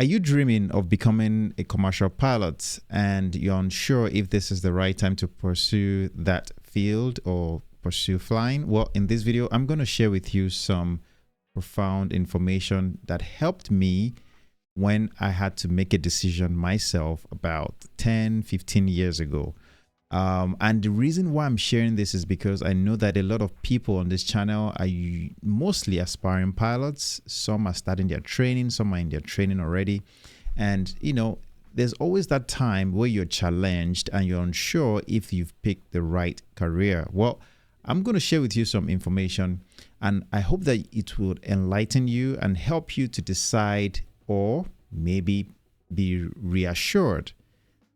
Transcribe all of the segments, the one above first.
Are you dreaming of becoming a commercial pilot and you're unsure if this is the right time to pursue that field or pursue flying? Well, in this video, I'm going to share with you some profound information that helped me when I had to make a decision myself about 10, 15 years ago. And the reason why I'm sharing this is because I know that a lot of people on this channel are mostly aspiring pilots. Some are starting their training, some are in their training already. And, there's always that time where you're challenged and you're unsure if you've picked the right career. Well, I'm going to share with you some information, and I hope that it will enlighten you and help you to decide, or maybe be reassured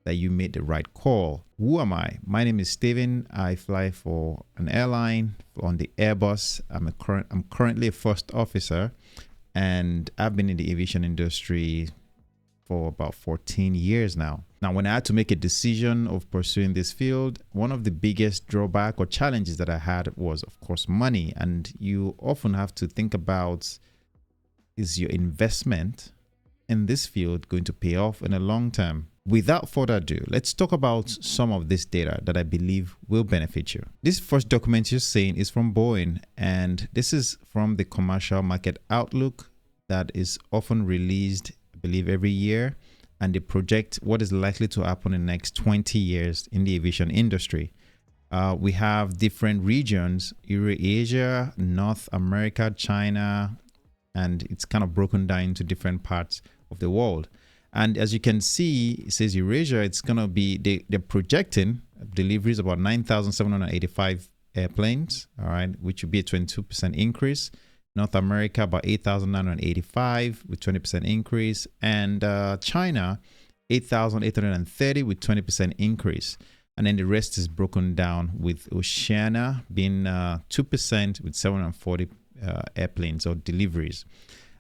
that you made the right call. Who am I? My name is Steven. I fly for an airline on the Airbus. I'm currently a first officer, and I've been in the aviation industry for about 14 years now. Now, when I had to make a decision of pursuing this field, one of the biggest drawback or challenges that I had was, of course, money. And you often have to think about, is your investment in this field going to pay off in the long term? Without further ado, let's talk about some of this data that I believe will benefit you. This first document you're seeing is from Boeing, and this is from the Commercial Market Outlook that is often released, I believe, every year, and they project what is likely to happen in the next 20 years in the aviation industry. We have different regions: Eurasia, North America, China, and it's kind of broken down into different parts of the world. And as you can see, it says Eurasia, it's going to be, they're projecting deliveries about 9,785 airplanes, all right, which would be a 22% increase. North America, about 8,985 with 20% increase. And China, 8,830 with 20% increase. And then the rest is broken down with Oceania being 2% with 740 airplanes or deliveries.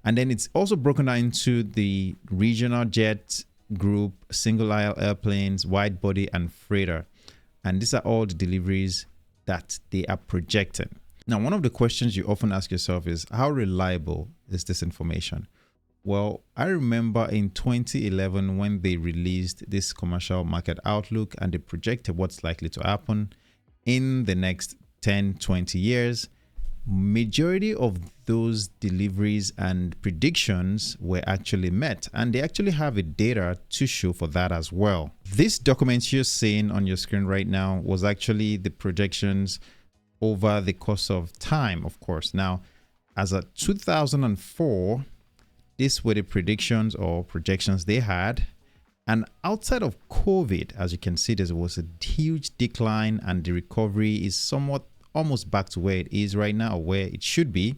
And then it's also broken down into the regional jet group, single aisle airplanes, wide body, and freighter. And these are all the deliveries that they are projecting. Now, one of the questions you often ask yourself is, how reliable is this information? Well, I remember in 2011 when they released this Commercial Market Outlook and they projected what's likely to happen in the next 10, 20 years. Majority of those deliveries and predictions were actually met, and they actually have a data to show for that as well. This document you're seeing on your screen right now was actually the projections over the course of time, of course. Now, as of 2004, these were the predictions or projections they had. And outside of COVID, as you can see, there was a huge decline, and the recovery is somewhat almost back to where it is right now, where it should be.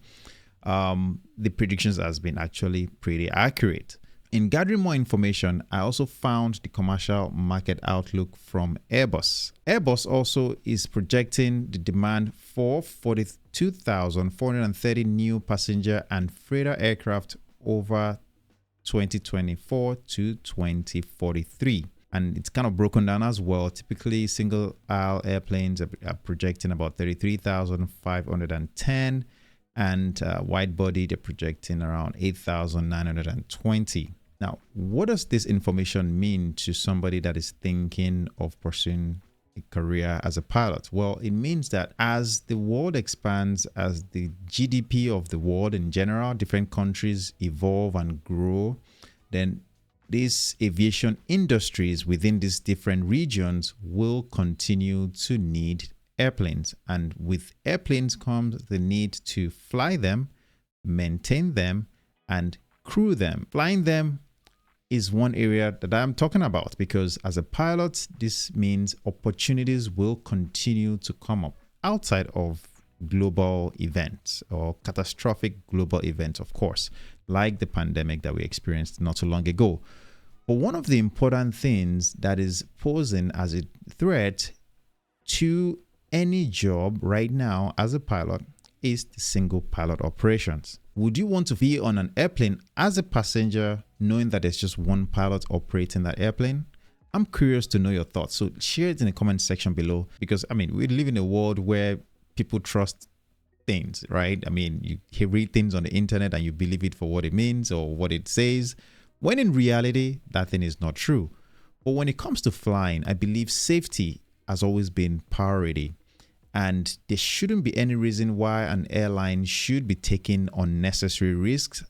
The predictions has been actually pretty accurate. In gathering more information, I also found the Commercial Market Outlook from Airbus. Airbus also is projecting the demand for 42,430 new passenger and freighter aircraft over 2024 to 2043. And it's kind of broken down as well. Typically, single aisle airplanes are projecting about 33,510, and wide body, they're projecting around 8,920. Now, what does this information mean to somebody that is thinking of pursuing a career as a pilot? Well, it means that as the world expands, as the GDP of the world in general, different countries evolve and grow, then these aviation industries within these different regions will continue to need airplanes. And with airplanes comes the need to fly them, maintain them, and crew them. Flying them is one area that I'm talking about, because as a pilot, this means opportunities will continue to come up outside of global events or catastrophic global events, of course, like the pandemic that we experienced not so long ago. But one of the important things that is posing as a threat to any job right now as a pilot is the single pilot operations. Would you want to be on an airplane as a passenger knowing that there's just one pilot operating that airplane? I'm curious to know your thoughts. So share it in the comment section below, because we live in a world where people trust things, right? You read things on the internet and you believe it for what it means or what it says. when in reality, that thing is not true. But when it comes to flying, I believe safety has always been priority. And there shouldn't be any reason why an airline should be taking unnecessary risks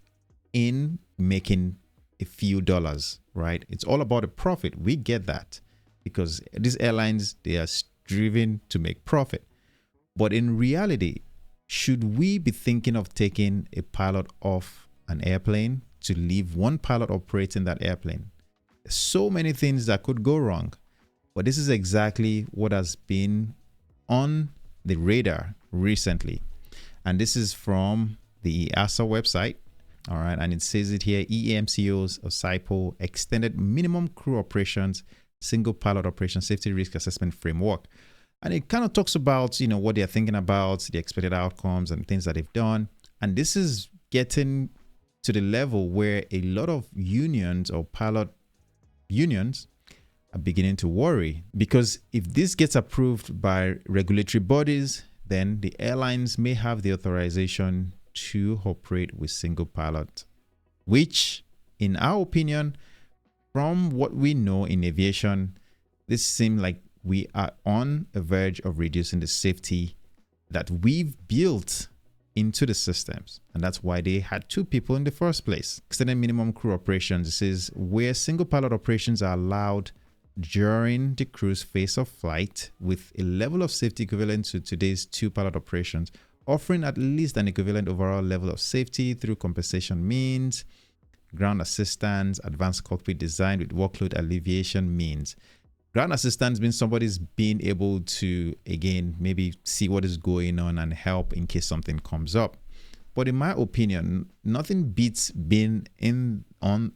in making a few dollars, right? It's all about a profit. We get that because these airlines, they are driven to make profit. But in reality, should we be thinking of taking a pilot off an airplane to leave one pilot operating that airplane? There's so many things that could go wrong. But this is exactly what has been on the radar recently. And this is from the EASA website. All right. And it says it here, EAMCO's of SIPO extended minimum crew operations, single pilot operation safety risk assessment framework. And it kind of talks about, what they're thinking about, the expected outcomes and things that they've done. And this is getting to the level where a lot of unions or pilot unions are beginning to worry, because if this gets approved by regulatory bodies, then the airlines may have the authorization to operate with single pilot, which in our opinion, from what we know in aviation, this seems like we are on the verge of reducing the safety that we've built into the systems. And that's why they had two people in the first place. Extended minimum crew operations. This is where single pilot operations are allowed during the crew's phase of flight with a level of safety equivalent to today's two pilot operations, offering at least an equivalent overall level of safety through compensation means, ground assistance, advanced cockpit design with workload alleviation means. Ground assistance means somebody's being able to, again, maybe see what is going on and help in case something comes up. But in my opinion, nothing beats being on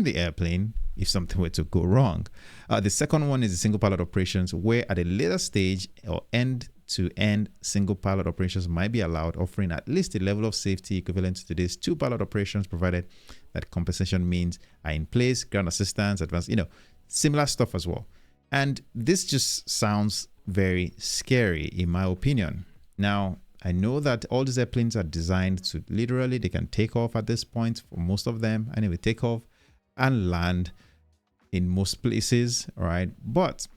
the airplane if something were to go wrong. The second one is the single pilot operations, where at a later stage or end-to-end single pilot operations might be allowed, offering at least a level of safety equivalent to today's two pilot operations, provided that compensation means are in place, ground assistance, advanced, similar stuff as well. And this just sounds very scary in my opinion. Now, I know that all these airplanes are designed to literally, they can take off at this point for most of them, and they will take off and land in most places, all right? But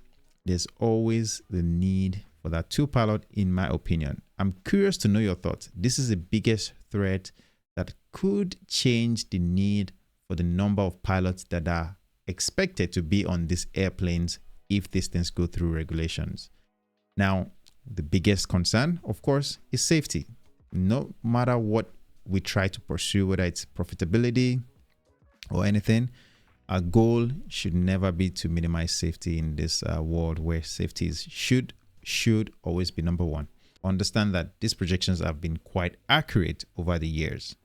there's always the need for that two pilot, in my opinion. I'm curious to know your thoughts. This is the biggest threat that could change the need for the number of pilots that are expected to be on these airplanes if these things go through regulations. Now, the biggest concern, of course, is safety. No matter what we try to pursue, whether it's profitability or anything, our goal should never be to minimize safety in this world where safety should always be number one. Understand that these projections have been quite accurate over the years.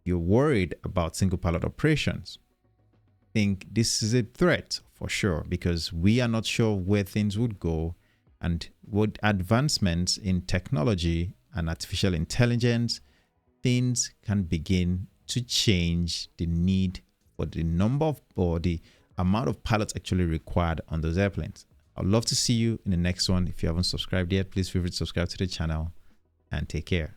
You're worried about single pilot operations. Think this is a threat for sure, because we are not sure where things would go, and with advancements in technology and artificial intelligence, things can begin to change the need for the number of or the amount of pilots actually required on those airplanes. I'd love to see you in the next one. If you haven't subscribed yet, please feel free to subscribe to the channel and take care.